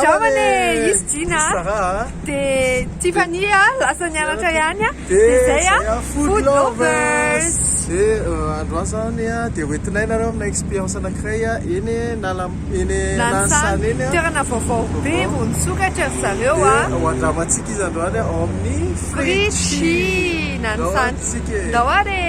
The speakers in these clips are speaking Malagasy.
Zamane, izy Gina. Dia Tiffany lasa nianatra ihany dia izay food lovers. Dia androany zany dia hoentinay nareo amina expérience anankiray eny Nansana eny toerana vaovao be vao nisokatra ry zareo ho andramantsika izy androany ao amin'ny Frichi Nansana. Ndao ary.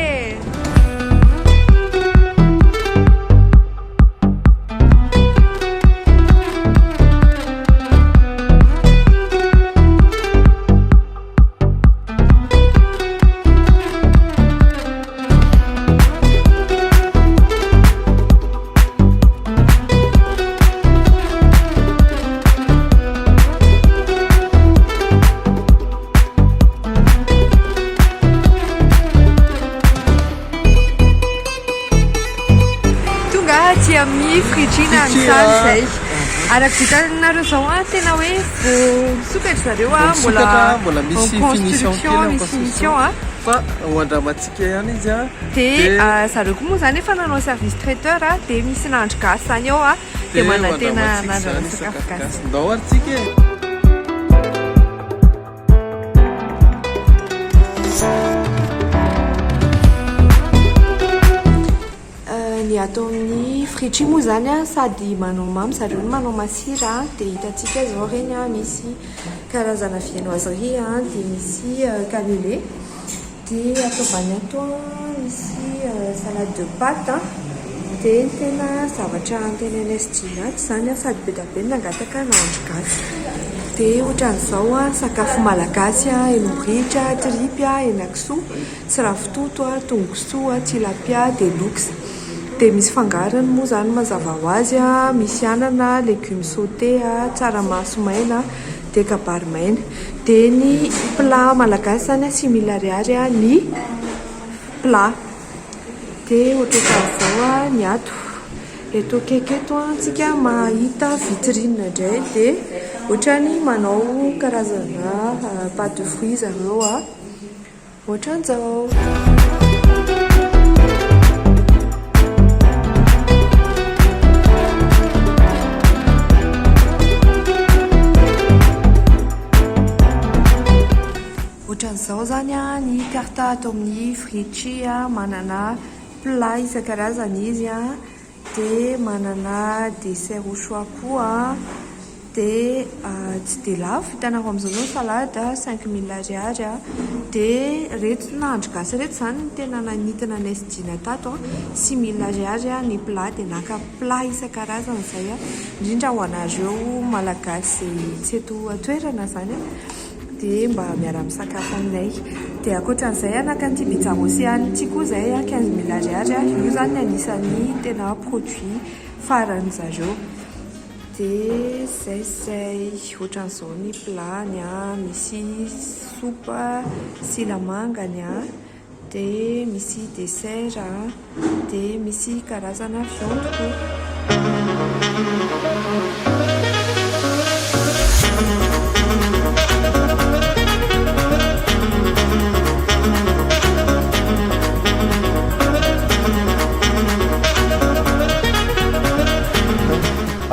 Amin'ny Frichi Nansana izay arak-vitanareo zao tena hoe vao nisokatra zareo mbola misy finition fa ho andramantsika ihany izy dia zareo koa moa zany efa nanao service traiteur dia misy nandro gasy zany ao dia manantena nandrana sakafo gasy. Ndao ary tsika ny atao amin'ny Frichi moa zany sady manao mamy zareo manao masira dia hitantsika zao reny misy karazana viennoiserie dia misy canelé dia ataovany ato misy salade de pâte dia tena zavatra antenainay Gina zany sady be da be nangataka nandro gasy dia ohatran'izao sakafo malagasy henobritra, tripy, henakisoa, sy ravitoto, tongosoa, tilapia dia lox. Dia misy fangarony moa zany mazava ho azy misy anana, légumes sauté, tsaramaso maina dia kabaro maina. Dia ny plat malagasy zany 6 000 ariary ny plat. Dia ohatran'izao ny ato eto akaiky eto antsika mahita vitrine indray dia ohatrany manao karazana pâte de fruits zareo ohatran'izao. Ohatran'izao zany ny carte ato amin'ny Frichi manana plat isan-karazany izy dia manana dessert au choix koa dia tsy dia lafo hitanao amin'izao zao salade 5 000 ariary dia reto nandro gasy reto zany ny tena nanintona anay Gina tato 6 000 ariary ny plat dia naka plat isan-karazany izay indrindra ho anareo malagasy tsy eto toerana zany dia mba miara misakafo aminay. Dia ankoatran'izay naka an'ity pizza ity koa izay 15 000 ariary io zany anisan'ny tena produit farany zareo. Dia zay ohatran'izao ny plat-ny misy soupe silamangany dia misy dessert dia misy karazana viande koa.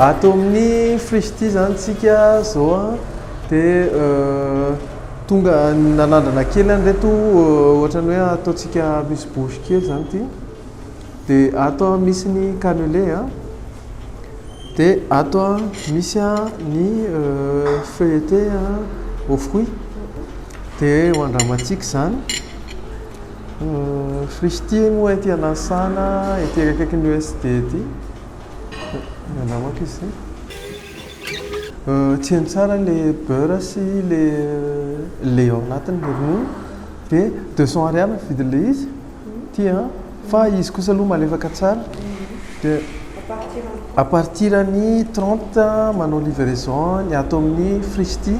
Ato amin'ny Frichi zany tsika zao dia tonga nanandrana kely reto ohatrany hoe ataontsika misy bouche kely zany ity dia ato misy ny canelé dia ato misy ny feuilleté aux fruits dia ho andramantsika zany Frichi moa ety Nansana ety akaikin'ny USD ety andramako izy tsy hainy tsara le beurre sy le ao anatiny le ronono dia 200 ariary vidy le izy ty fa izy kosa aloha malefaka tsara dia à partir ny 30 manao livraison ny ato amin'ny Frichi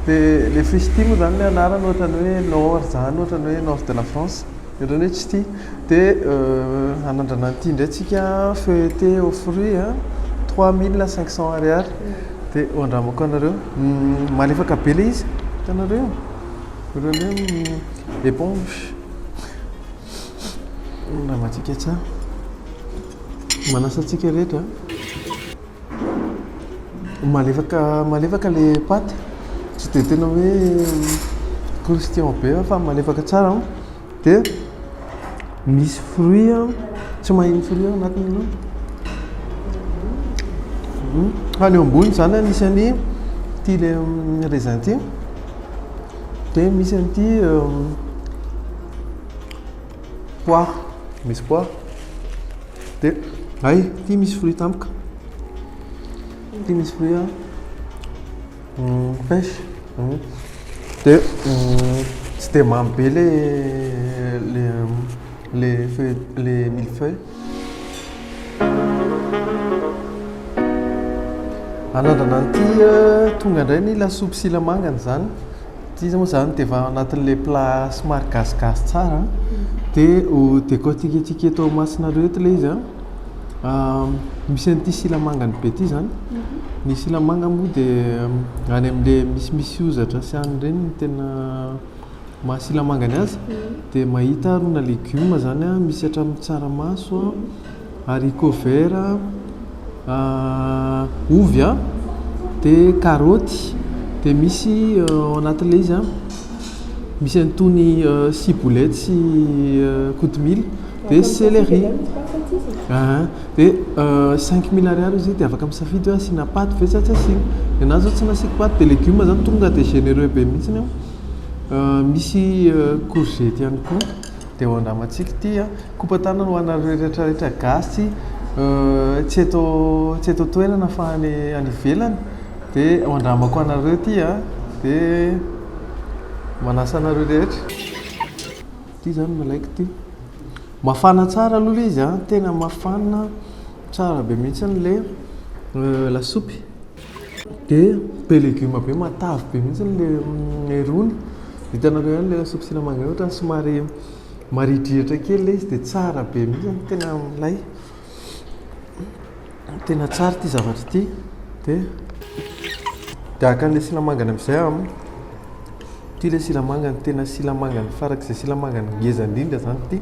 dia le Frichi moa zany le anarany ohatrany hoe nord zany ohatrany hoe nord de la France ohatrany hoe tsy ty dia anandrana an'ity indray tsika feuilleté aux fruits 3500 ariary dia ho andramako anareo malefaka be le izy hitanareo ohatrany hoe éponge andramantsika tsara manasantsika rehetra malefaka le paty tsy dia tena hoe croustillant be fa malefaka tsara dia misy fruit tsy mahiny fruit anatiny any eo ambony zany anisany ty le raisin ty dia misy an'ity poire misy poire dia ay ty misy fruit tampoka ty misy fruit pêche dia tsy dia mamy be le millefeuille anandrana an'ity tonga indray ny lasopy silamangany zany ty izy moa zany dia efa anatin'le plat somary gasigasy tsara dia décortiquetique atao masinareo ty le izy misy an'ity silamangany be ty zany ny silamanga moa dia any amin'le misimisy ozatra sy any ireny ny tena mahasilamangany azy dia mahita rona légume zany misy hatramin'ny tsaramaso haricot vert ovy dia karaoty dia misy anatin'le izy misy an'itony ciboulette sy kotomila dia céleri dia 5000 ariary izy dia afaka misafidy hoe asiana paty ve tsy asiana dia na zao tsy nasiako paty dia légume zany tonga dia généreux be mihitsiny misy courgette ihany koa dia ho andramantsika ity kopatanana ho anareo rehetrarehetra gasy tsy eto toerana fa any ivelany dia ho andramako anareo ity dia manasa anareo rehetra ity zany malaiko ity mafana tsara aloha le izy tena mafana tsara be mihitsy le lasopy dia be légume be matavy be mihitsy le rony hitanareo ihany le lasopy silamanga ohatra somary maridrihitra kely le izy dia tsara be mihitsy tena milay tena tsara ity zavatra ity dia akan'le silamangany amin'izay ty le silamangany tena silamangany farak'izay silamangany ngeza indrindra zany ity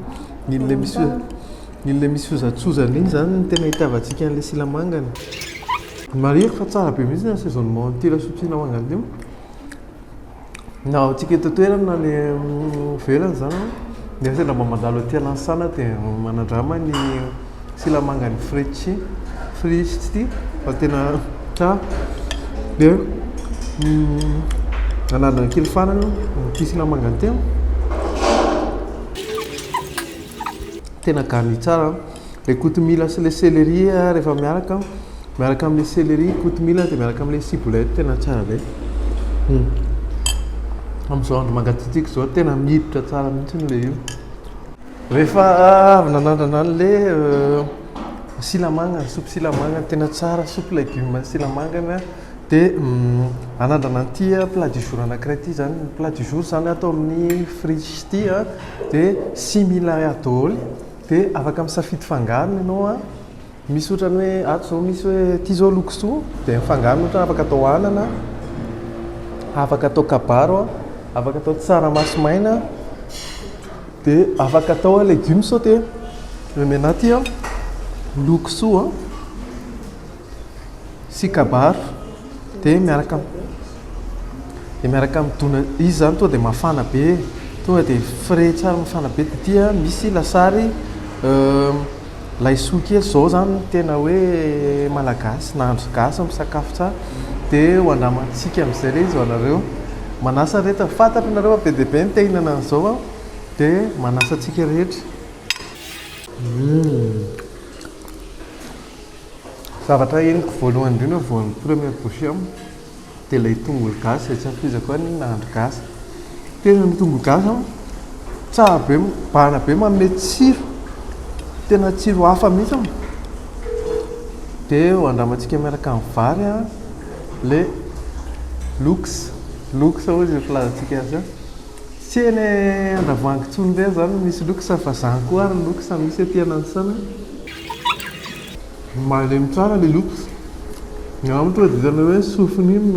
n'ilay misy ozatsozany iny zany tena hitiavantsika an'le silamangany mariky fa tsara be mihitsy assaisonnement ty lasopy silamangany ity na atsika eto toerana le velany zany dia sendra mba mandalo aty alansana dia manandrama ny silamangany frity ity fa tena tsara dia anadana kely farany ty silamangany ty tena garni tsara le kotomila sy le céleri rehefa miaraka amin'le céleri kotomila dia miaraka amin'le ciboulette tena tsara le amin'izao andro mangatitiko zao tena miditra tsara mihitsy le io rehefa avy nanandrana an'le silamangany sopy silamangany tena tsara sopy légume silamangany dia anandrana an'ity plat du jour anankiray ity zany plat du jour zany atao amin'ny frites ity dia 6000 ariary daholo dia afaka misafidy fangarony ianao misy ohatrany hoe ato zao misy hoe ty zao lokso dia fangarony ohatra afaka atao anana afaka atao kabaro afaka atao tsaramaso maina dia afaka atao légume sauté menaty lokso sy kabaro dia miaraka midona izy zany tonga dia mafana be tonga dia frais tsara mafana be dia ty misy lasary laisoa kely zao zany tena hoe malagasy nahandro gasy misakafo tsara dia ho andramantsika amin'izay le izy ho anareo manasa rehetra fantatra nareo be dia be ny tehinana an'izao dia manasa antsika rehetra zavatra eniko voalohany indrindra voan'ny premier bouchée dia ilay tongolo gasy izay tsy hafizako hoe ny nahandro gasy tena ny tongolo gasy tsara be bana be manome tsiro tena tsiro hafa mihitsy dia ho andramantsika miaraka amin'ny vary le lox hoy izay filazatsika azy tsy eny andravoangy tsony ndray zany misy lox fa zany koa ary lox misy aty anansana malemy tsara le lox tonga dia tena hoe sofiny iny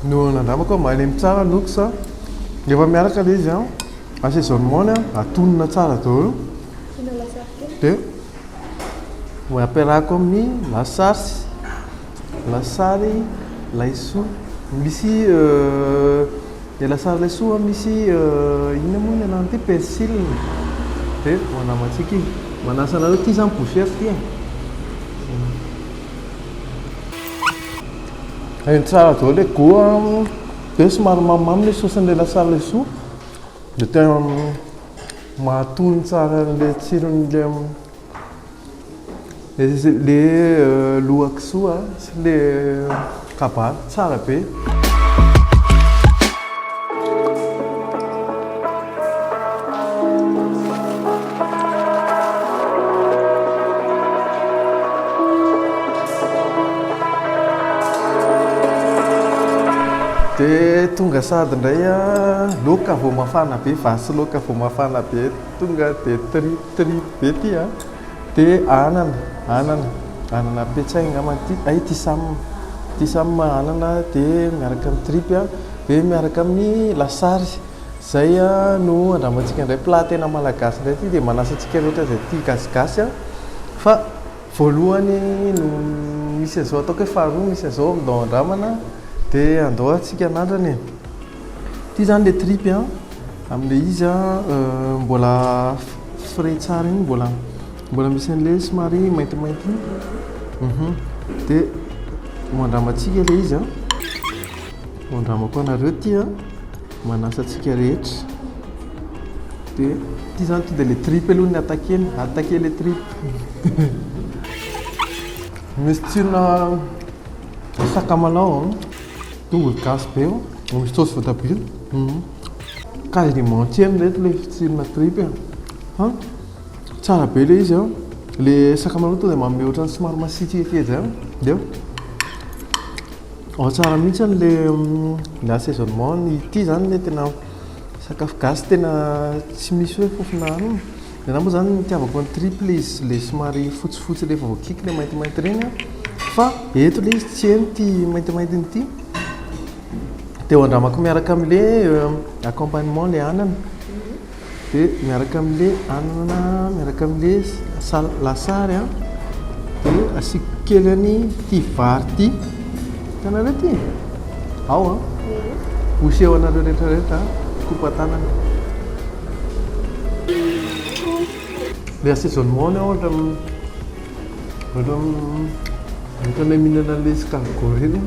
no nandramako malemy tsara lox rehefa miaraka le izy assaisonnement atonona tsara daholo dia ho ampiarahako amin'ny lasary lasary laisoa misy lasary laisoa misy ina moa ny anarany ty persil dia manamatsika izy manasa anareo ty zany poussière ty hainy tsara dao le goa dia somary mamimamy le saosin'le lasary laisoa dia tena mahatony tsara le tsiron'le le lohakisoa sy le kabary tsara be. Dia tonga sady indray loka vao mafana be vasy loka vao mafana be tonga dia trip be ty dia anana petsaigna manty ay tisame anana dia miaraka amin'ny trip dia miaraka amin'ny lasary zay no andramantsika indray plat tena malagasy indray ty dia manasantsika rehetra zay ty gasigasy fa voalohany no misy azao ataoko hoe faharoa misy azao amindao andramana dia andao atsika anandrany ty zany le trip amin'le izy mbola frais tsara iny mbola misy an'le somary maintimainty dia mandramatsika le izy mandramako anareo ty manasantsika rehetra dia ty zany to dia le trip aloha ny attaquer le trip misy tsirona sakamalao tongolo gasy be misy saosy voatabia quasiment entier reto le tsirona trip tsara be le izy le sakamalao to dia manome ohatrany somary masitsika kely zay dia tsara mihitsy le assaisonnement ny ity zany le tena sakafo gasy tena tsy misy hoe fofona dia na moa zany nitiavako ny trip le izy le somary fotsifotsy le voakiky le maintimainty reny fa eto le izy tsy eny ty maintimainty ity dia andramako miaraka amin'le accompagnement le anana dia miaraka amin'le anana miaraka amin'le lasary dia asiako kely any ty vary ty tanareo ty ao hoseho anareo rehetrarehetra kopatanana le assaisonnement ny ohatra hitanay mihinana le escargot reny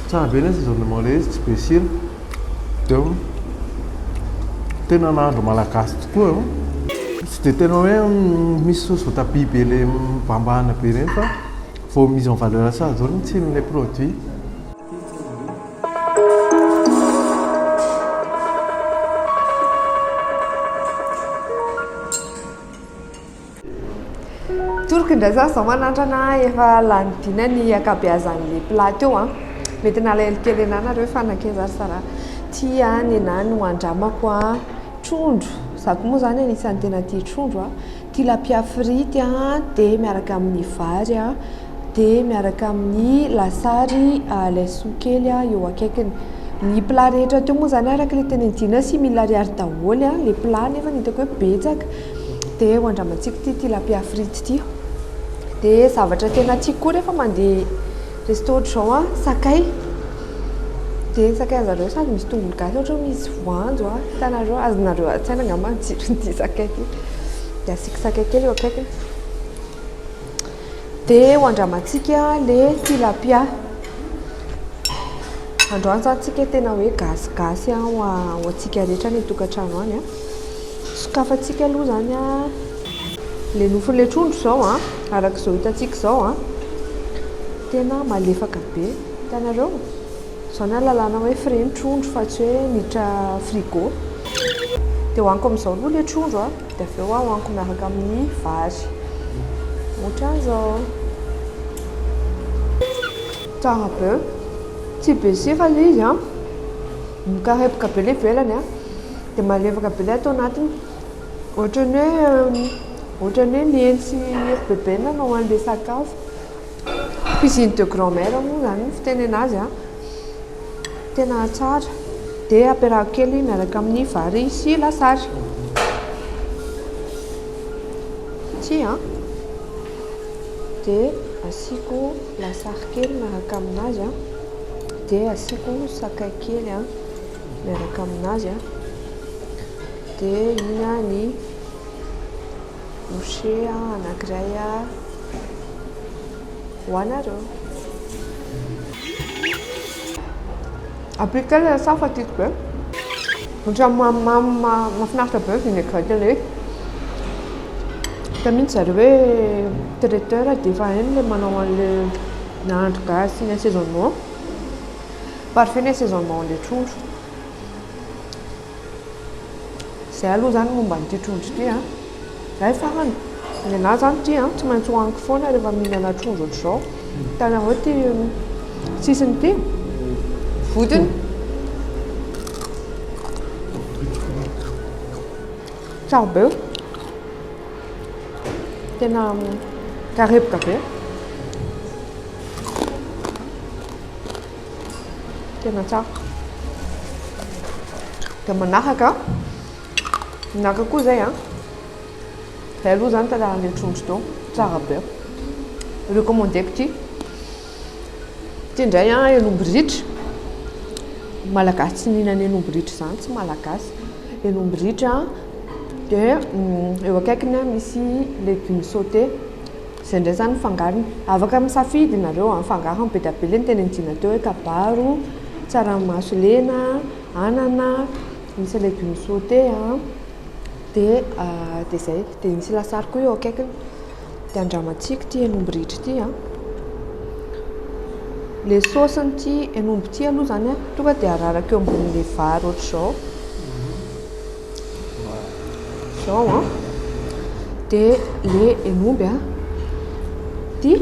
tsara be ny assaisonnement le izy tsy be sira dia tena nahandro malagasy tokoa tsy dia tena hoe misy saosy voatabia be le mibambahana be reny fa vao mise en valeur tsara zao ny tsiron'ilay produit toroko indray zany zao manandrana efa lany dina ny akabeazan'le plat teo mety nalaelokely enanareo fanakeza sara ty ny enany no andramako trondro zako moa zany anisan'ny tena ty trondro tilapia frity dia miaraka amin'ny vary dia miaraka amin'ny lasary laisoa kely eo akaikiny ny plat rehetra teo moa zany araka le tena dina sy mila ariary daholo le plat nefa nitako hoe betsaka dia hoandramantsika ty tilapia frity ty dia zavatra tena tiako koa rehefa mandeha resto ohatr'izao sakay dia sakay anjareo sady misy tongolo gasy ohatra misy voanjo hitanareo azonareo atsaina angamba ny tsirony ty sakay ty dia asiaka sakay kely eo akaikiny dia hoandramantsika le tilapia androany zany tsika tena hoe gasigasy ho antsika rehetra ny tokantrano any sokafantsika aloha zany le nofon'le trondro zao araka izao hitantsika zao tena malefaka be hitanareo zao ny alalana hoe frais ny trondro fa tsy hoe miditra frigo dia hoaniko amin'izao aloha le trondro dia avy eo hoaniko miaraka amin'ny vary ohatran'izao tsara be tsy be sifa le izy mikarepoka be le velany dia malefaka be le atao anatiny ohatrany hoe mieny sy bebena no hoan'le sakafo cuisine de grand-mère moa zany fitenena azy tena tsara dia ampiarahako kely miaraka amin'ny vary sy lasary ty dia asiako lasary kely miaraka aminazy a, dia asiako sakay kely a miaraka aminazy a, dia iny a ny bouchée anankiray a hoanareo. Après quel ça fatigue peu. Donc j'ai ma fenêtre peu vinaigrette là. Tamine zareo hoe traiteur dia efa hainy le manao an'le nahandro gasy ny assaisonnement. Parfait ny assaisonnement an'le trondro. Zay aloha zany momba an'ity trondro ity a. Zay farany. Ny anahy zany ity a tsy maintsy hohaniko foana rehefa mihinana trondro ohatr'izao. Hitanao ity sisiny ity. Vodiny. Tsara be. Tena karepoka be. Tena tsara. Dia manaraka koa zay a. Zay aloha zany tantaran'ilay trondro tao. Tsara be. Recommandeko ity. Ity indray a henom-biritrika. Malagasy tsy mihinana henom-biritrika zany, tsy malagasy. Henom-biritrika dia eo akaikiny misy légumes sautés. Zay indray zany fangarony. Afaka misafidy nareo amin'ny fangarony be dia be ilay nitenenina teo hoe kabaro, tsaramaso lena, anana, misy légumes sautés a. Dia zay, dia misy lasary koa eo akaikiny. Dia andramantsika ity henom-biritrika ity a. Le saosiny ity henombo ity aloha zany a tonga dia araraka eo ambonin'ilay vary ohatr'izao. Zao a. Dia le henomby a ity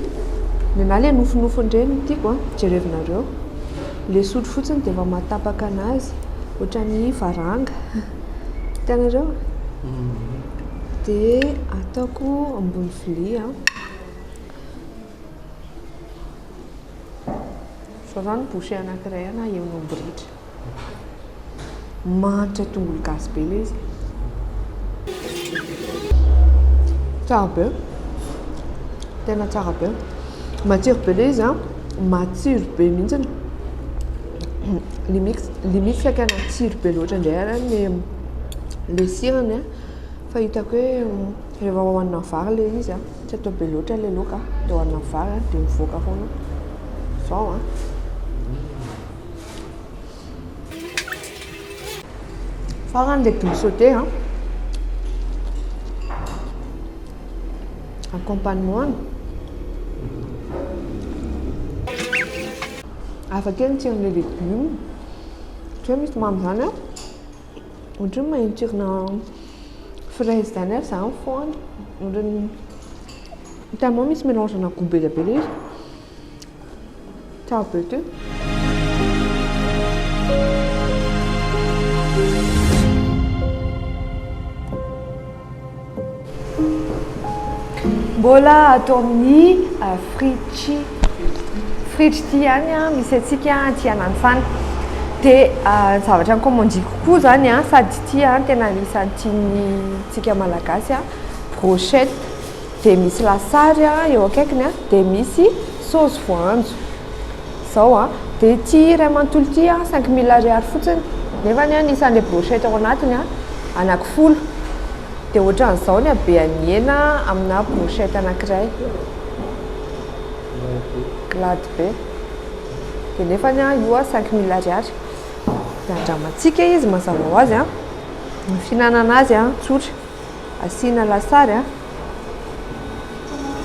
na le nofinofiny ireny tiako a jerevinareo. Le sotro fotsiny dia efa matapaka anazy ohatran'ny varanga. Hitanareo? Dia ataoko ambony vilia a. Zao zany bouchée anankiray na henom-biritrika. Manitra tongolo gasy be ilay izy. Tsara be. Tena tsara be. Matsiro be ilay izy a. Matsiro be mihitsiny. Limite sakana tsiro be loatra indray ary le sirany a. Fa hitako hoe rehefa hohanina vary ilay izy a. Tsy atao be loatra ilay laoka dia hohanina vary a dia mivoaka foana. Zao a. Farany légumes sautés a. Accompagnement. Afaka ny tsiron'ilay légumes. Tsy hoe misy mamy zany a. Ohatra hoe maheno tsirona fraise zany a zany foana. Hitanao misy mélange ana goût be dia be ilay izy. Tsara be ity. Mbola atao amin'ny frity ity ihany a misy antsika aty Ananifany. Dia zavatra nikômandiko koa zany a sady ity a tena anisan'ny tiantsika malagasy a brochette. Dia misy lasary a eo akaikiny a dia misy saosy voanjo. Zao a. Dia ity iray manontolo ity a 5000 ariary fotsiny. Nefa ny anisan'ilay brochette ao anatiny a anankifolo. Dia ohatran'izao ny habean'ny hena amina brochette anankiray. Glady be. Dia nefa io a 5000 ariary. Dia andramantsika izy mazava ho azy a. Ny fihinanana azy a tsotra. Asiana lasary a.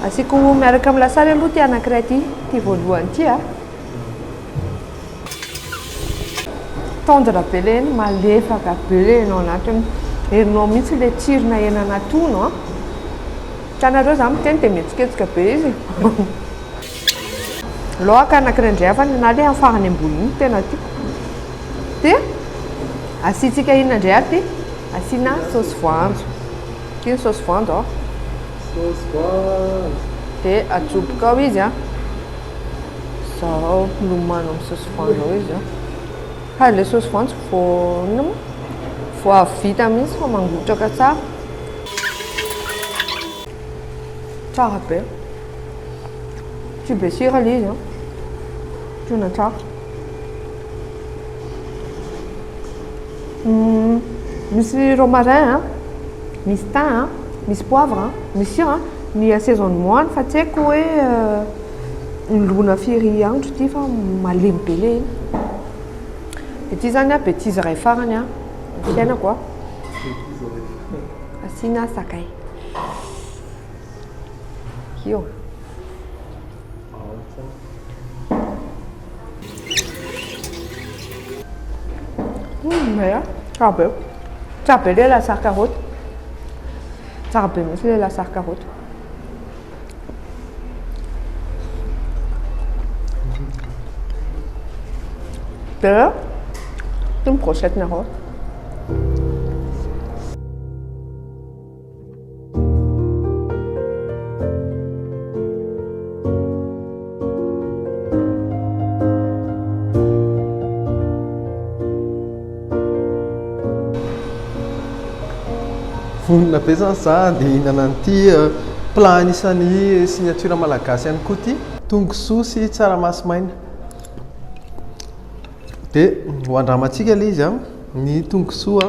Asiako miaraka amin'ny lasary aloha ity anankiray ity voalohany ity a. Tendre be ilay hena, malefaka be ilay hena ao anatiny. Herinao mihitsy ilay tsirona hena natono a. Hitanareo zany miteny dia mihetsiketsika be izy. Laoka anankiray indray hafa na ilay amin'ny farany ambony iny tena tiako. Dia asiantsika inona indray ary ity? Asiana saosy voanjo. Ity ny saosy voanjo ao. Saosy voanjo. Dia atsoboka ao izy a. Zao milomano amin'ny saosy voanjo ao izy a. Fa ilay saosy voanjo vao vita mihitsy fa mangotraka tsara. Tsara be. Tsy be sira le izy a. Tona tsara. Misy romarin a, misy thym a, misy poivre a, misy sira, ny assaisonnement fa tsy haiko hoe lona firy andro ty fa malemy be le iny. De ty zany a bêtise iray farany a fiainako a. Asiana sakay. Io. Mais tsara be. Tsara be le lasary karaoty. Tsara be mihitsy le lasary karaoty. De une brochette narrow. Vonona be zany za dia hihinana an'ity plat anisan'ny signature malagasy ihany koa ty tongosoa sy tsaramaso maina. Dia hoandramantsika ilay izy a ny tongosoa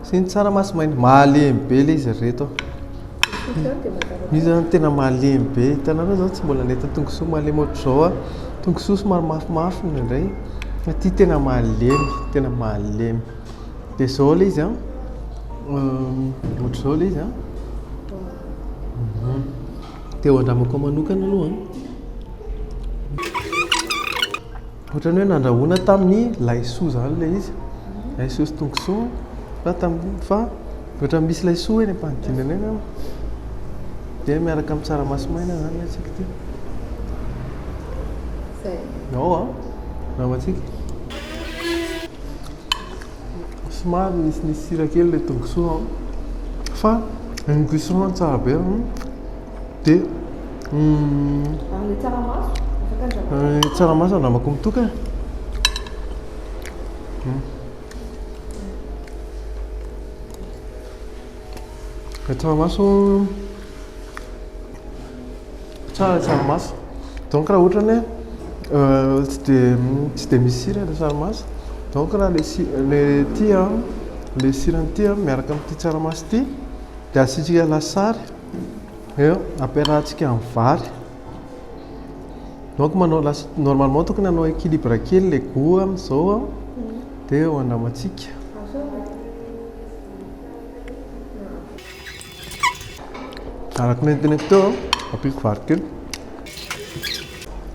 sy ny tsaramaso maina malemy be ilay izy reto. Izy zany tena malemy be. Hitanareo zao tsy mbola nahita tongosoa malemy ohatr'izao a. Tongosoa somary mafimafy indray. Ity tena malemy, tena malemy. Dia izao ilay izy a. Ohatr'izao ilay izy a. Dia hoandramako manokana aloha. Ohatrany hoe nandrahoana tamin'ny laisoa zany ilay izy. Laisoa sy tongosoa. Fa ohatra misy laisoa eny am-panidinana eny. Dia miaraka amin'ny tsaramaso maina zany atsika ty. Ao a. Ramantsika. Somary nisy sira kely ilay tongosoa fa ny cuisson tsara be. Dia tsaramaso andramako mitoka. Tsaramaso tsara tsaramaso. Donc raha ohatrany hoe tsy dia misy sira ilay tsaramaso. Donc raha le ty a le siran'ity a miaraka amin'ity tsaramaso ty dia asitsika lasary eo ampiarahantsika amin'ny vary. Donc manao normalement tokony hanao équilibre kely le goût amin'izao a dia hoandramantsika. Araka ny teneniko teo ampiako vary kely.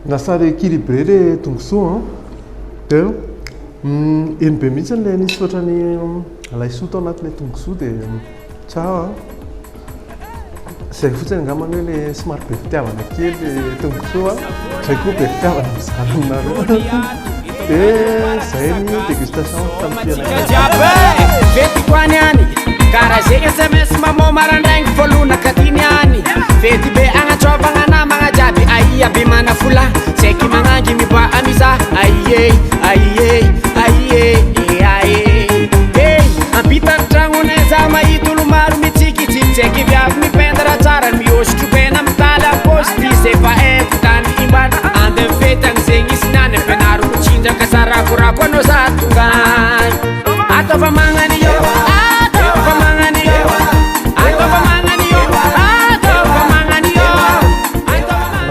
Lasary équilibré le tongosoa dia eny be mihitsy ilay nisy ohatrany laisoa tao anatin'ilay tongosoa dia tsara. Izay fotsiny angambany hoe ilay somary be fitiavana kely tongosoa. Izay koa be fitiavana amin'ny zanonareo. Dia izay ny dégustation tamin'ny fianakaviana. Kara zegny SMS mamô marandraigny voalona katiny any. Fety be agnatrovagna namagna jiaby aia be mana fola. Seky magnangy miba amisa aie aie aie aie. Hey, ampita tragnonay za mahita olo maro mitsikitsiky. Seky viavy mipendra tsara mihosotra pena mitala postisy efa haiko tany imbana. Ande fety an'izegny isinany ampianaro mitsinjaka sarakorako anao za tongany. Ataova magnany io.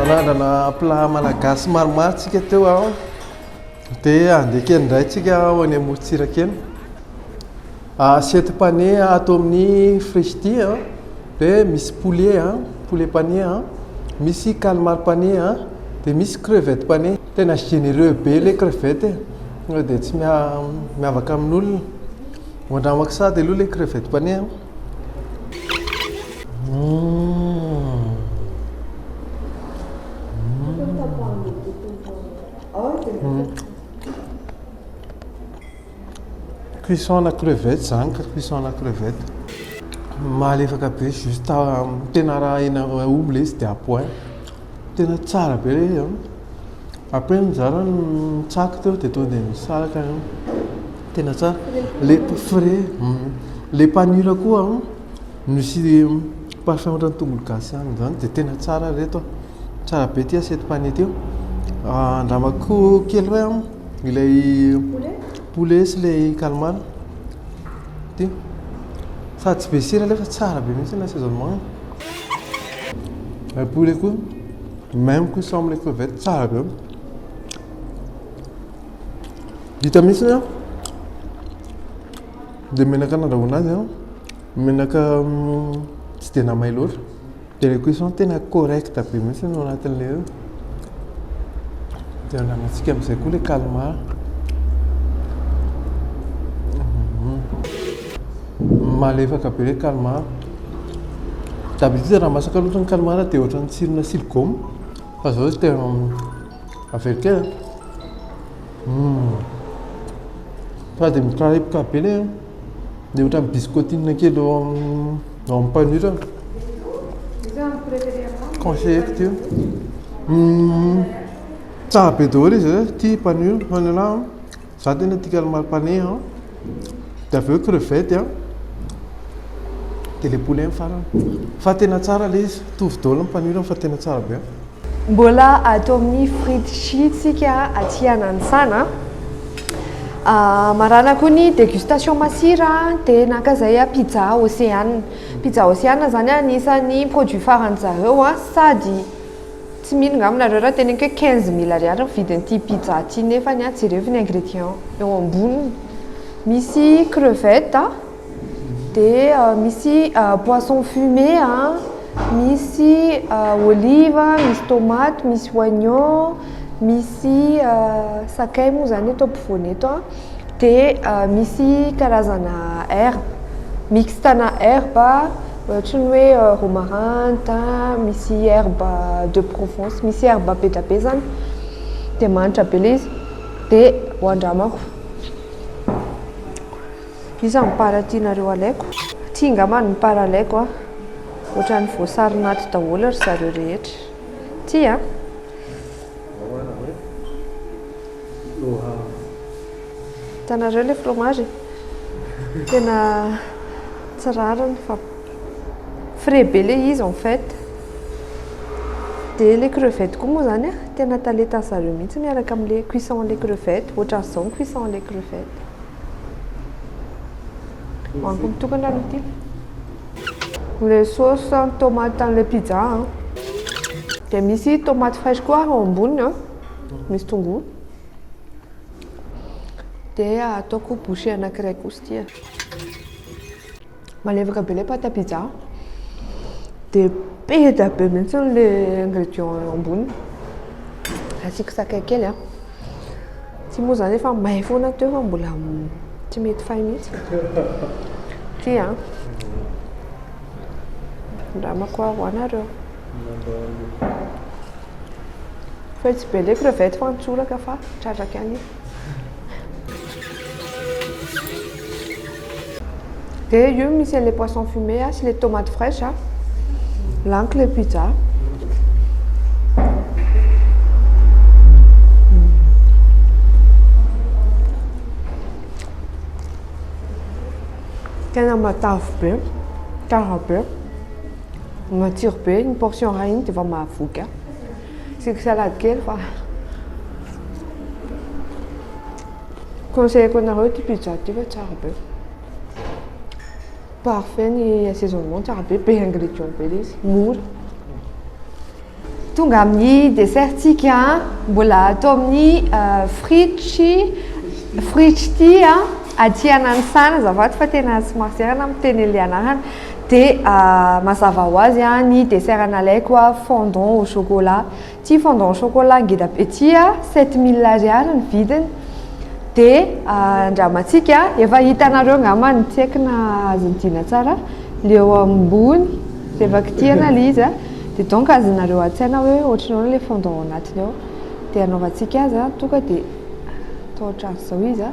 Nanandrana plat malagasy maromaro tsika teo ao. Dia andeha kely indray tsika ho any amorontsirakely. Assiette pané atao amin'ny frichety dia misy poulet pané, misy calmar pané dia misy crevette pané. Tena généreux be le crevette dia tsy miavaka amin'olona. Hoandramako sady aloha le crevette pané. Cuisson à crevette zany ka cuisson à crevette. Malefaka be juste tena raha hena omby le izy dia point. Tena tsara be le izy. Après mizara ny tsako teo dia tonga dia misaraka. Tena tsara. Le frais. Le panure koa misy parfum ohatran'ny tongolo gasy any zany dia tena tsara reto. tsara be ty assiette panette io. Andramako kely hoe ilay poulet sy ilay calmar. Ty. Sady tsy be sira lefa tsara be mihitsy assaisonnement. Le poulet koa même cuisson am'ilay crevette tsara be. Vita mihitsy a. Dia menaka nandrahoana azy menaka tsy dia namay loatra. Dia ilay cuisson tena correct be mihitsy no anatin'ilay eo. Dia andramantsika amin'izay koa ilay calmar. Malefaka be ilay calmar. D'habitude raha masaka loatra ny calmar dia ohatran'ny tsirona siligôma. Fa izao izy tena averiky. Fa dia mikarepoka be ilay dia ohatran'ny biscottine kely ao amin'ny panure. Conseilleko ty. Tsara be daholo izy tia panure. Fa ny anahy za tena tia calmar pané. Dia avy eo crevette. Dia ilay poulet farany. Fa tena tsara ilay izy. Tovy daholo ny panure fa tena tsara be. Mbola atao amin'ny frity chi tsika aty Nanisana. Marana koa ny dégustation masira dia naka zay pizza Océane. Pizza Océane zany anisan'ny produit farany zareo sady tsy mino ngaminareo raha tena hoe 15 000 ariary ny vidin'ity pizza ity nefany jereo ny ingrédients eo amboniny. Misy crevette dia misy poisson fumé misy olive, misy tomate, misy oignon, misy sakay moa zany eto ampovoany eto dia misy karazana herbe mixtana herbe ohatra ny hoe romarin, thym, misy herbe de Provence, misy herbe be da be zany dia manitra be ilay izy dia hoandramako. Izy mipara tianareo alaiko tia ngamany mipara alaiko ohatran'ny voasarinaty daholo ry zareo rehetra tia. Hitanareo ilay fromage tena tsy rariny fa frais be ilay izy en fait. Dia ilay crevette koa moa zany tena talenta zareo mihitsy miaraka amin'ilay cuisson ilay crevette ohatran'izao ny cuisson ilay crevette. Hoaniko mitokana amin'ity. Le sauce tomate dans le pizza dia misy tomate fraîche koa ao amboniny misy tongolo dia ataoko bouchée anankiray koa sy tia. Malefaka be ilay pâte à pizza dia be da be mihitsy ilay ingrédients eo amboniny. Asiako sakay kely tsy moa zany efa may foana teo fa mbola tsy mety fay mihitsy tia. Ndramako hoanareo fa tsy be ilay crevette fa nitsoraka fa tratraka any. Dia io misy les poissons fumés sy les tomates fraîches laniko le pizza. Tena matavy be, tsara be, matsiro be, ny portion ray iny dia efa mahavoky. Asiako salady kely fa conseilleko anareo ity pizza ity fa tsara be. Parfait ny assaisonnement tsara be, be ingrédients be ilay izy, mora. Tonga amin'ny dessertsika mbola atao amin'ny fritti aty Nanisana azafady fa tena tsy marsiana miteny ilay anarany. Dia mazava ho azy ny dessert nalaiko fondant au chocolat. Ty fondant au chocolat ngeda be ty 7 000 ariary ny vidiny. Dia andramantsika efa hitanareo ngambany tsy haiko na azondiana tsara le eo ambony rehefa kitihana ilay izy dia donc azonareo an-tsaina hoe ohatranao ilay fondant ao anatiny ao dia anaovantsika azy tonga dia atao ohatran'izao izy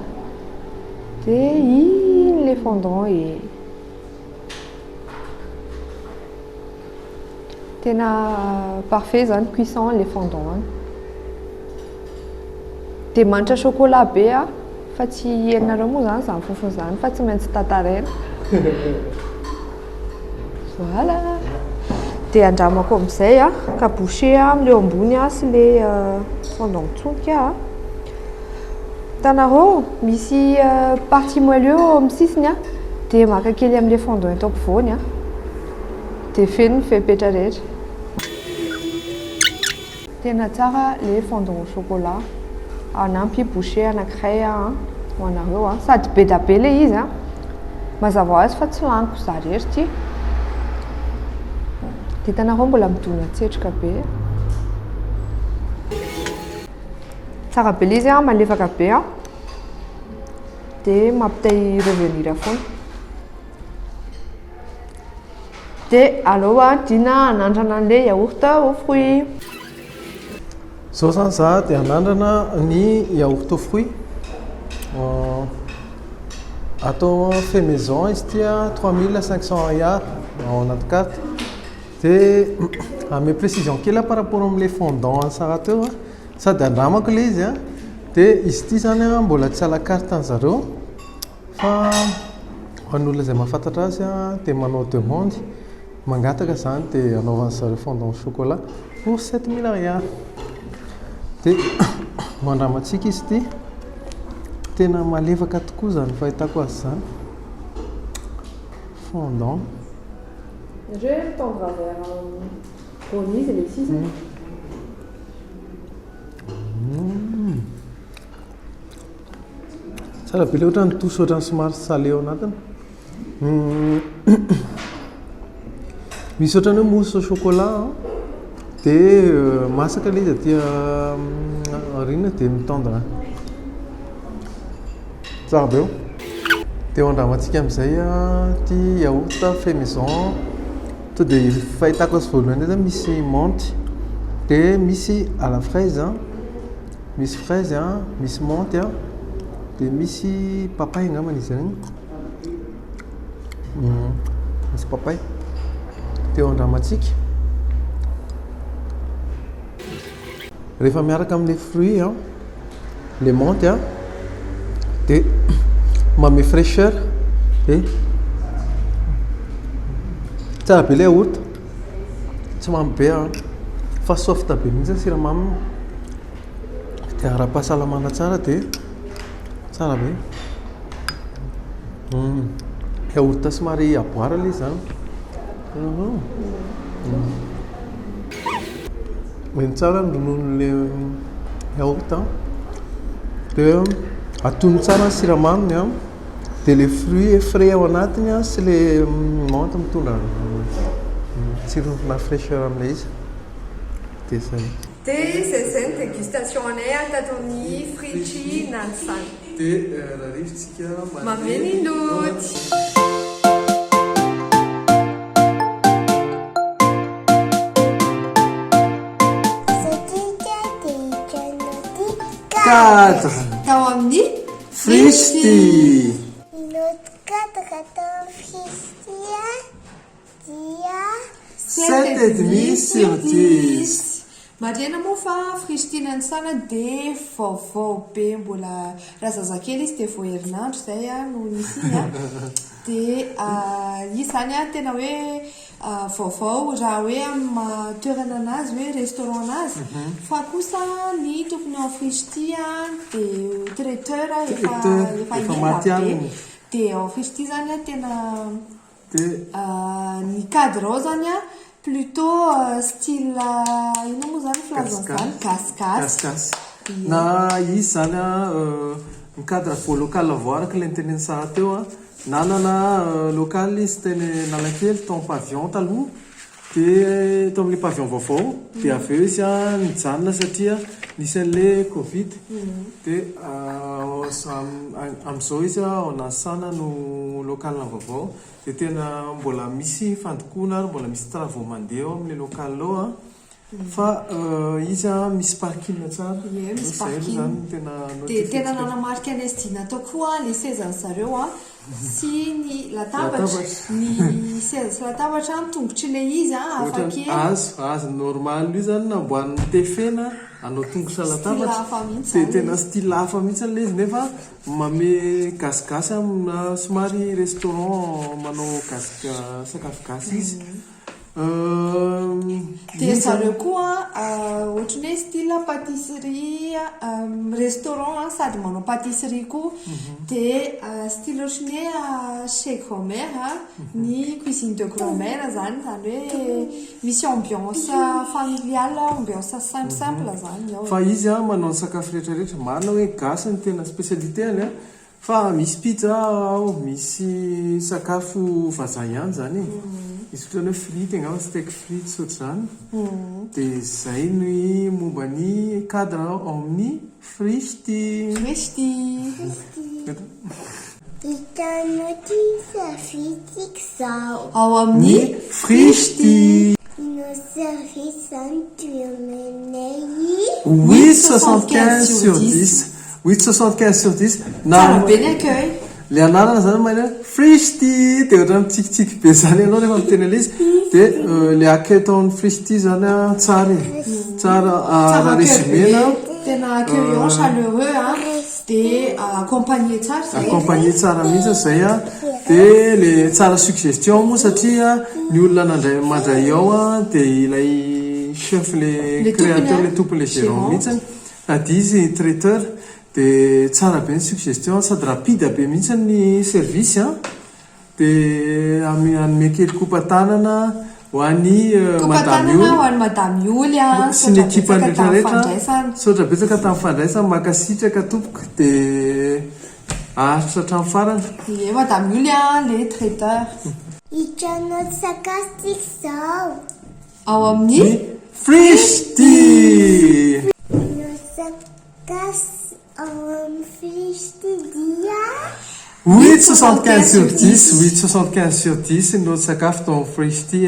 dia iny ilay fondant tena parfait zany cuisson ilay fondant any. Dia manitra chocolat be fa tsy henonareo moa zany izany fofony izany fa tsy maintsy tantaraina. Voilà. dia andramako amin'izay a kabouché am'leo ambony a sy le fondant tsonika a hitanareo misy partie moelleux amin'ny sisiny a dia maka kely amin'le fondant eto ampovoany a dia feno ny fepetra rehetra tena tsara le fondant au chocolat anampy bouché anankiray a ho anareo a sady be da be le izy a mazava ho azy fa tsy laniko za rery ty dia hitanareo mbola midona tsetroka be tsara be le izy a malefaka be a dia mampitay revenir a foana dia aleo a dina anandrana an'le yaourt au fruit zao zany za dia anandrana ny yaourt au fruit atao fait maison izy tia 3500 ariary ao anaty carte dia ame précision kely par rapport amin'le fondant sara teo a sady andramako le izy a dia izy ity zany a mbola tsy ala carte ny zareo fa hoan'olona izay mahafantatra azy a dia manao demande mangataka zany dia anaovan'ny zareo fondant au chocolat pour 7000 ariary dia mandramantsika izy ity tena malefaka tokoa zany fahitako azy zany fondant je vais tendre vers brownies et les six tsara be le ohatrany tosy ohatrany somary salé ao anatiny misy ohatrany hoe mousse au chocolat dia masaka le izy aty aoriana dia mitendre tsara be eo dia andramantsika amin'izay ty yaourt fait maison to dia fahitako azy voalohany zany misy menthe dia misy à la fraise misy fraise misy menthe dia misy papay angambany izy zany misy papay dia andramantsika rehefa miaraka amin'le fruit le menthe dia mame fraîcheur dia tsara be le yaourt tsy mamy be fa soft be mihitsy siramamy dia ara-pahasalamana tsara dia tsara be yaourt somary aboara le zany meny tsara ny ronon'le yaourt dia atony tsara ny siramaminy dia le fruit frais ao anatiny sy le menthe mitondra tsirona fraîcheur amin'ilay izy dia zay dia zay zay ny dégustation anay tato amin'ny Frichi Nansana dia raha rivotsika mameny loty tao amin'ny Fristi Notre cadre atau Fristia dia 7,5/10 marena moa fa Fristi Nansana dia vaovao be mbola raha zazakely izy dia vao herinandro zay no nisy dia izy zany tena hoe vaovao raha hoe amin'ny toerana anazy hoe restaurant anazy fa kosa ny tompony ao Fristi dia traiteur efa maty ela be aminy dia ao Fristi zany tena ny cadre ao zany plutôt style ino moa zany filazan'izany gasgasy na izy zany ny cadre vo local avao araka ilay niteneny sara teo nanana local izy teny Nalankely tao amin'ny pavillon taloha dia tao amin'ilay pavillon vaovao dia avy eo izy nijanona satria nisy an'le covid dia amin'izao izy ao Nansana no local vaovao dia tena mbola misy fandokoana ary mbola misy travaux mandeha ao amin'ilay local ao fa izy misy parking tsara misy parking dia tena nanamarika ny esdina tao koa ny sezany zareo sy ny latabatra ny seza sy latabatra tongotry le izy afakely azo normal io zany namboarin'ny tefena anao tongotra latabatra dia tena style hafa mihitsy le izy nefa mame gasigasy amina somary restaurant manao sakafo gasy izy dia zareo koa ohatrany hoe style pâtisserie restaurant sady manao pâtisserie koa dia style ohatrany hoe chez grand-mère ny cuisine de grand-mère zany hoe misy ambiance familiale ambiance simple zany ao fa izy a manao ny sakafo rehetrarehetra marina hoe gasy ny tena spécialitény a fa misy pizza ao misy sakafo vazaha ihany zany izy ohatrany hoe frity angamba steak frity soatr'izany dia zay ny momba ny cadre ao amin'ny frishty hitanao ty servitiky zao ao amin'ny frishty no service zany toemenay 8,75 sur 10 8,75 sur 10 tsara be ny accueil le anarana zany maina frishty dia ohatra mitsikitsiky be zany ianao rehefa miteny ilay izy dia le accueil taon'ny frishty zany a tsara raha résumena tena accueillant chaleureux dia accompagné tsara zay accompagné tsara mihitsy zay a dia le tsara suggestion moa satria ny olona mandray ao a dia ilay chef le créateur le tompony le gérant mihitsy dia izy traiteur dia tsara be ny suggestion sady rapide be mihitsy ny service a dia anome kely kopatanana ho an'ny madame Oly sy ny équipe rehetrarehetra sotra betsaka tamin'ny fandraisana makasitraka tompoko dia aharitra hatramin'ny farany madame Oly le traiteur hitanao sakafo tiky zao ao amin'ny frishty no sakafo ao amin'ny frishty dia 8,75 sur 10 8,75 sur 10 no sakafo tao amin'ny frishty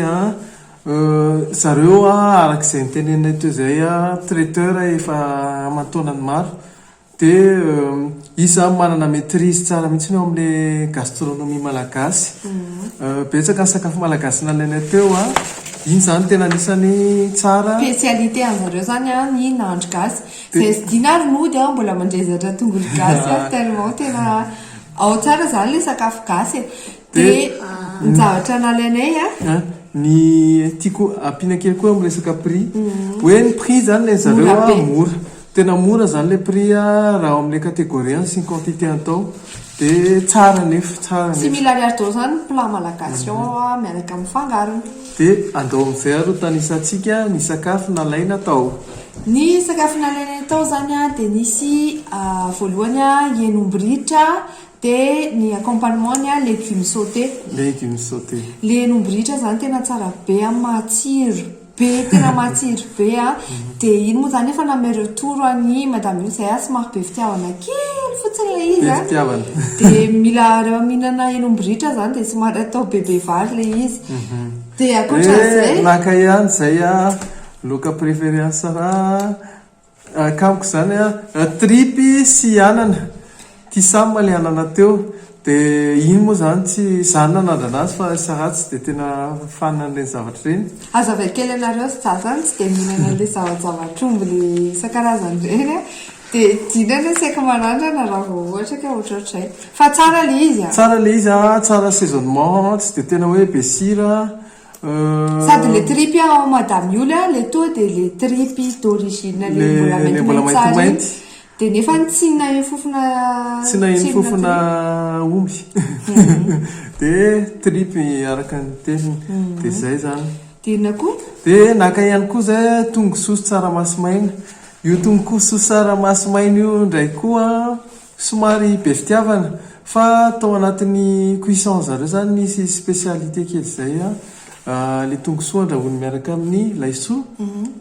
zareo arak'izay nitenenay teo zay traiteur efa amantonany maro dia izy manana maîtrise tsara mihitsy ny ao amin'le gastronomie malagasy betsaka ny sakafo malagasy nalainay teo iny zany tena anisany tsara spécialité an'zareo zany ny nandro gasy zay sy dina ary mody mbola mandrezatra tongolo gasy tellement tena ao tsara zany le sakafo gasy dia ny zavatra nalainay ny tiako ampiana kely koa miresaka prix hoe ny prix zany le zareo mora tena mora zany le prix raha amin'le catégorie sy ny quantité atao dia tsara nefa tsara sy mila ariary dao zany plat malagasy ao miaraka amin'ny fangarony dia andao amin'izay aro tanisantsika ny sakafo nalaina tao ny sakafo nalaina tao zany dia nisy voalohany henombritra dia ny accompagnement ny légumes sautés le henombritra zany tena tsara be matsiro be tena matsiro be dia iny moa zany efa name retour ny madame io zay somary be fitiavana kely fotsiny le izy dia mila rehefa mihinana henombritra zany dia somary atao bebe vary le izy dia akoatran'izay naka ihany zay loka préférence raha kamiko zany tripy sy anana tia samy le anana teo dia iny moa zany tsy zany nanandrana azy fa saratsy dia tena fanan'ireny zavatra ireny azava kely anareo sy zazany tsy dia mihinana le zavatromby le isan-karazany ireny dia dinana saika manandrana raha vao ohatra ka ohatraohatray fa tsara le izy tsara le izy tsara saisonnement tsy dia tena hoe be sira sady le tripy ao madame Oly le to dia le tripy d'origine le mbola maintimainty dia nefa tsy nahiny fofona omby dia tripy araka ny teniny dia zay zany dina koa dia naka ihany koa zay tongosoa tsaramasomaina io tongosoa tsaramasomaina io ndray koa somary be fitiavana fa tao anatin'ny cuisson zareo zany misy spécialité kely zay le tongosoa andrahoiny miaraka amin'ny laisoa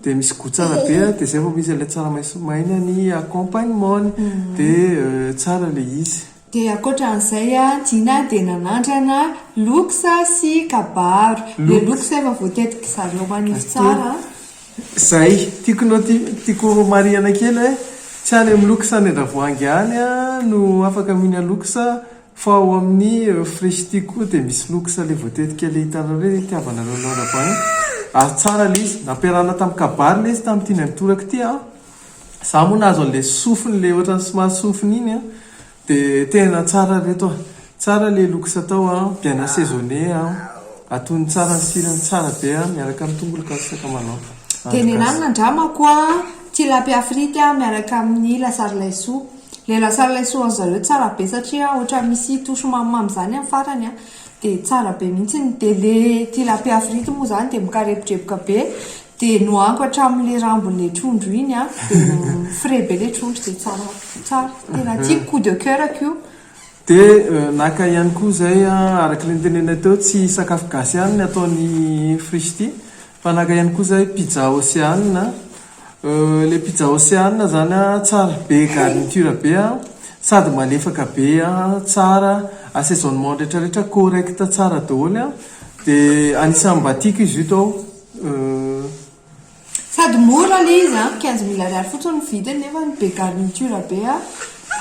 dia misy gotsara be dia zay vao misy ilay tsaramasomaina ny accompagnement dia tsara le izy dia akoatran'izay dina dia nanandrana loksa sy kabaro le loksa efa voatetika zareo manify tsara zay tiako mariana kely hoe tsy any amin'ny loksa ny andravoangy any no afaka mihina loksa fa ao amin'ny frishty koa dia misy loksa le voatetika le hitanareo hoe tiavanareo naravany tsara le izy nampiarahana tamin'ny kabary le izy tamin'ny tia nitoraka ty za moa nahazo an'le sofiny le ohatrany somary sofiny iny dia tena tsara reto tsara le loksa tao bien assaisonné atony tsara ny sirany tsara be a miaraka amin'ny tongolo gasy sakamalao. Tenenanina andramako a tilapia frity a miaraka amin'ny lasary laisoa. Le lasary laisoa an'zareo tsara be satria ohatra misy tosy mamimamy zany amin'ny farany a dia tsara be mihitsy. Dia le tilapia frity moa zany dia mikarepotreboka be dia nohaniko hatramin'le rambon'le trondro iny a dia frais be le trondro dia tsara tena tiako coup de cœur io. Dia naka ihany koa zay araka le nitenena teo tsy sakafo gasy ihany ny ataony fristi fa naka ihany koa zay pizza océane. Le pizza océane zany a tsara be garniture be a sady malefaka be a tsara assaisonnement rehetrarehetra correct tsara daholo a dia anisan'ny mba tiako izy io tao. Sady mora le izy a 15 000 ariary fotsiny vidiny nefa ny be garniture be a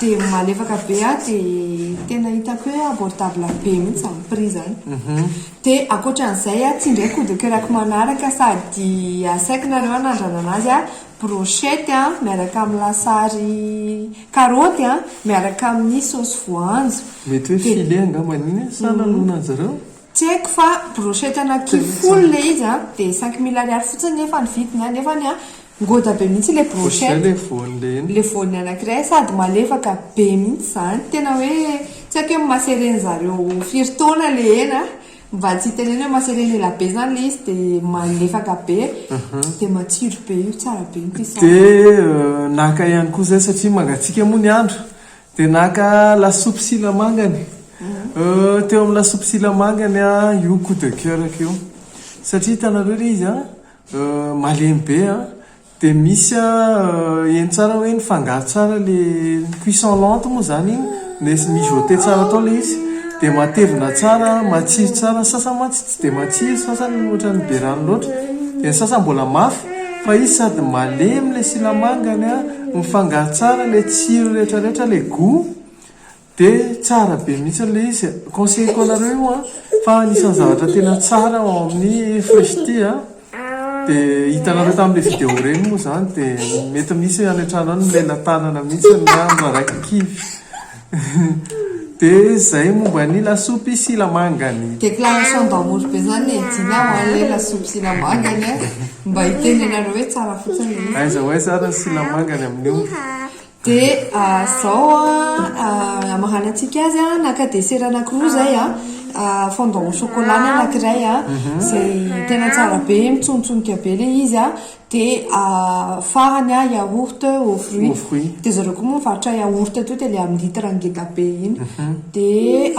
dia malefaka be a dia tena hitako hoe abordable be mihitsy amin'ny prix zany. Dia akoatran'izay a tsy indray coup de cœur manaraka sady asaiko nareo anandrana anazy a brochette a miaraka amin'ny lasary karoty a miaraka amin'ny saosy voanjo. Mety hoe filet angaman'iny sa nanona an'zareo? Tsy haiko fa brochette anankifolo le izy a dia 5 000 ariary fotsiny nefa ny vidiny a nefa ny a ngoda be mihitsy le brochette. Le voany anankiray sady malefaka be mihitsy zany tena hoe tsy haiko hoe maseren'zareo firy-taona le hena mba tsy tenena hoe masereny ela be zany le izy dia malefaka be dia matsiro be io tsara be mihitsy. Dia naka ihany koa zay satria mangatsika moa ny andro dia naka lasopy silamangany. Teo amin'ny lasopy silamangany a io coup de cœur io satria hitanareo le izy a malemy be a dia misy eny tsara hoe ny fangaro tsara le cuisson lente moa zany iny nesy mijoté tsara tao le izy dia matevina tsara matsiro tsara sasamatsy tsy dia matsiro sasany ohatra ny be rano loatra dia ny sasany mbola mafy fa izy sady malemy le silamangany a mifangaro tsara le tsiro rehetrarehetra le goût dia tsara be mihitsy le izy. Conseilleko anareo io a fa anisan'ny zavatra tena tsara ao amin'ny fristi a dia hitanareo tamin'le vidéo reny moa zany dia mety misy anatrana ny lela-tanana mihitsy ny andro araiky kivy. Dia zay momba ny lasopy silamangany. Déclaration d'amour be zany edina ho an'le lasopy silamangany a mba hitenenareo hoe tsara fotsiny izy. Aiza ho aiza ary ny silamangany amin'io. Dia zao a amaranantsika azy a naka desera anankiroa zay a fondant au chocolat ny anankiray a izay tena tsara be mitsonotsonika be le izy a dia farany a yaourt au fruit dia zareo koa moa mivarotra yaourt to dia le amin'ny litre ngeda be iny dia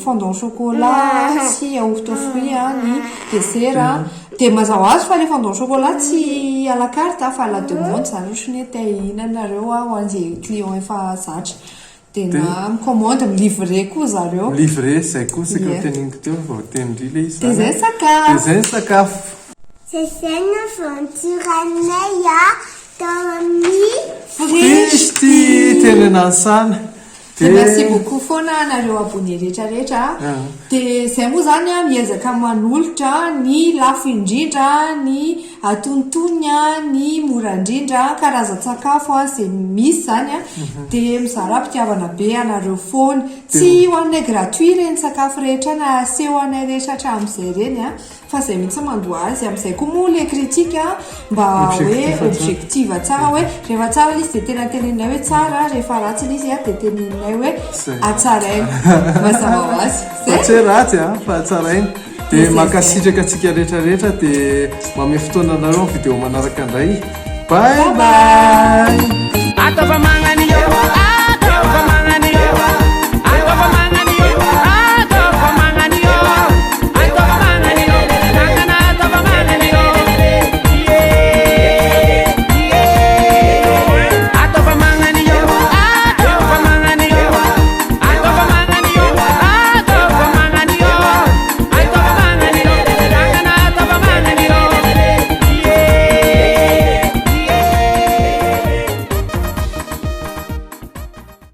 fondant au chocolat sy yaourt au fruit a ny desera. Dia mazao azy fa le fondant au chocolat tsy à la carte fa à la demande zany ohatrany te hihinanareo a ho an'izay client efa zatra dia na mikommande milivre koa zareo. Livre zay koa sika teniniko teo voatendry le izy. Dia zay ny sakafo. Dia zay ny sakafo. C'est ça une aventure à dans mi. Fristi tena nansana. Dia merci beaucoup foana nareo abony rehetrarehetra. Dia izay moa zany a miezaka manolotra ny lafo indrindra ny atonotony a ny mora indrindra karazan-tsakafo a izay misy zany a dia mizara mpitiavana be anareo foana tsy ho anay gratuit reny sakafo rehetra na se ho anay rehetra hatramin'izay reny a fa izay mihitsy mandoa azy amin'izay koa moa le critique a mba hoe objective tsara hoe rehefa tsara izy dia tena tenenay hoe tsara rehefa ratsy izy a dia tenenay hoe atsarainy mazava ho azy fa tsy hoe ratsy a fa atsarainy. Dia makasitraka atsika rehetrarehetra dia mame fotoana anareo amin'ny vidéo manaraka indray. Bye bye.